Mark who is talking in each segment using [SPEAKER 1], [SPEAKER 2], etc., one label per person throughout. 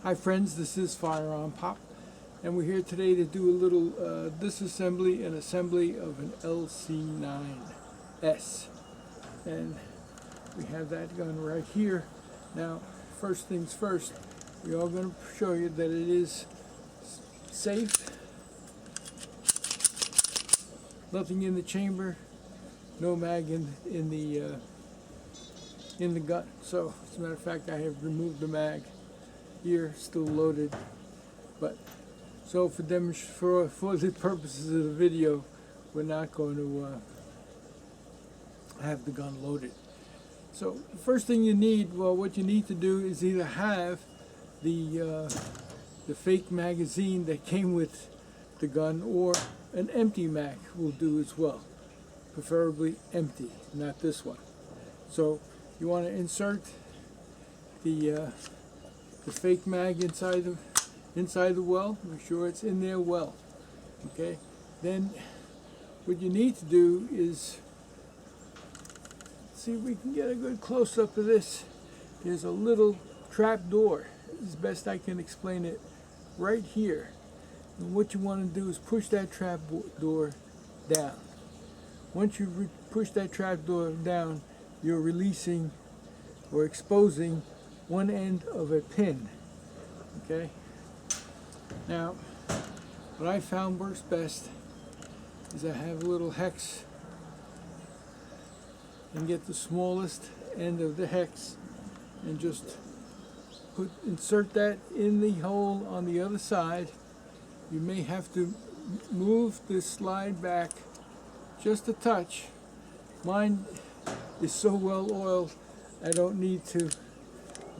[SPEAKER 1] Hi friends, this is FirearmPop, and we're here today to do a little disassembly and assembly of an LC9s. And we have that gun right here. Now, first things first, we are going to show you that it is safe. Nothing in the chamber, no mag in the gun. So, as a matter of fact, I have removed the mag. Here, still loaded, but so for the purposes of the video, we're not going to have the gun loaded. So the first thing you need, well, what you need to do is either have the fake magazine that came with the gun, or an empty mag will do as well, preferably empty, not this one. So you want to insert the fake mag inside the well. Make sure it's in there well. Okay. Then what you need to do is see if we can get a good close-up of this. There's a little trap door, as best I can explain it, right here. And what you want to do is push that trap door down. Once you push that trap door down, you're releasing or exposing one end of a pin. Okay. Now, what I found works best is I have a little hex and get the smallest end of the hex and just insert that in the hole on the other side. You may have to move the slide back just a touch. Mine is so well oiled, I don't need to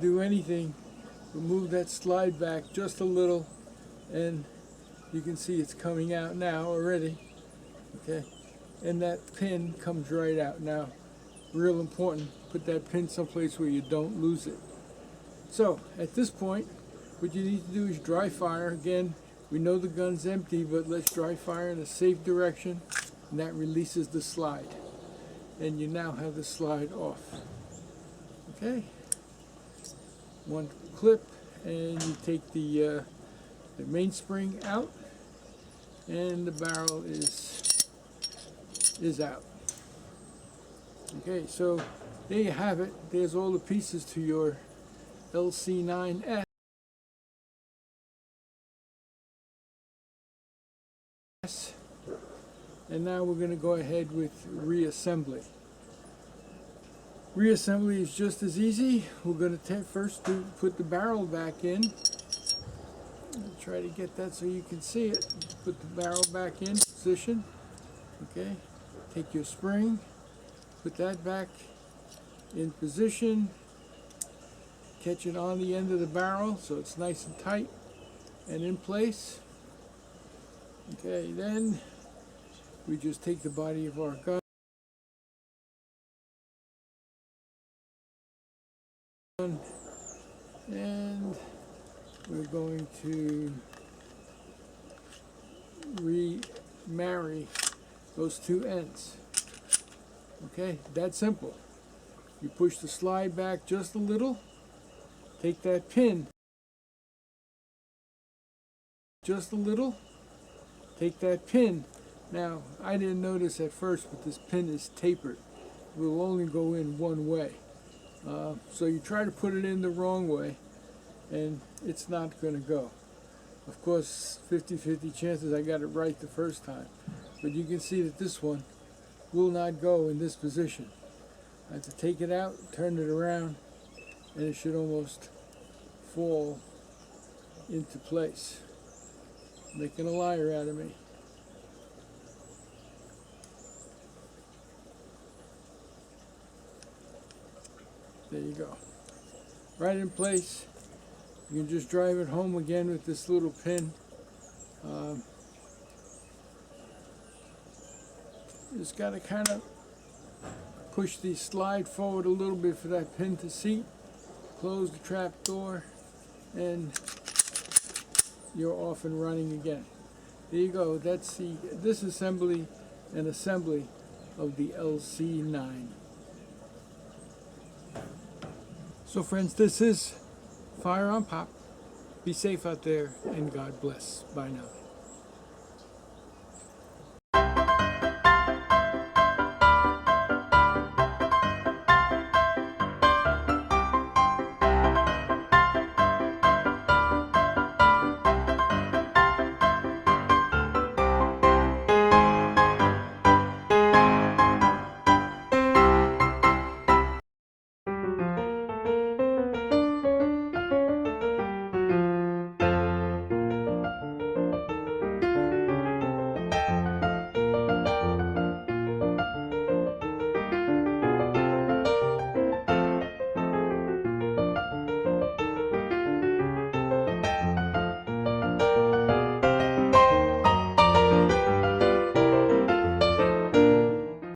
[SPEAKER 1] do anything but move that slide back just a little, and you can see it's coming out now already. Okay, and that pin comes right out. Now, real important, put that pin someplace where you don't lose it. So at this point, what you need to do is dry fire. Again, we know the gun's empty, but let's dry fire in a safe direction, and that releases the slide, and you now have the slide off. Okay, one clip, and you take the mainspring out, and the barrel is out. Okay, so there you have it. There's all the pieces to your LC9s. And now we're going to go ahead with reassembly. Reassembly is just as easy. We're going to first put the barrel back in. I'll try to get that so you can see it. Put the barrel back in position. Okay. Take your spring, put that back in position. Catch it on the end of the barrel so it's nice and tight and in place. Okay, then we just take the body of our gun and we're going to remarry those two ends. Okay, that's simple. You push the slide back just a little, take that pin just a little, take that pin. Now, I didn't notice at first, but this pin is tapered. It will only go in one way. So you try to put it in the wrong way, and it's not going to go. Of course, 50-50 chances I got it right the first time. But you can see that this one will not go in this position. I have to take it out, turn it around, and it should almost fall into place. Making a liar out of me. There you go. Right in place. You can just drive it home again with this little pin. Just got to kind of push the slide forward a little bit for that pin to seat. Close the trap door, and you're off and running again. There you go. That's the disassembly and assembly of the LC9. So friends, this is FirearmPop. Be safe out there, and God bless. Bye now.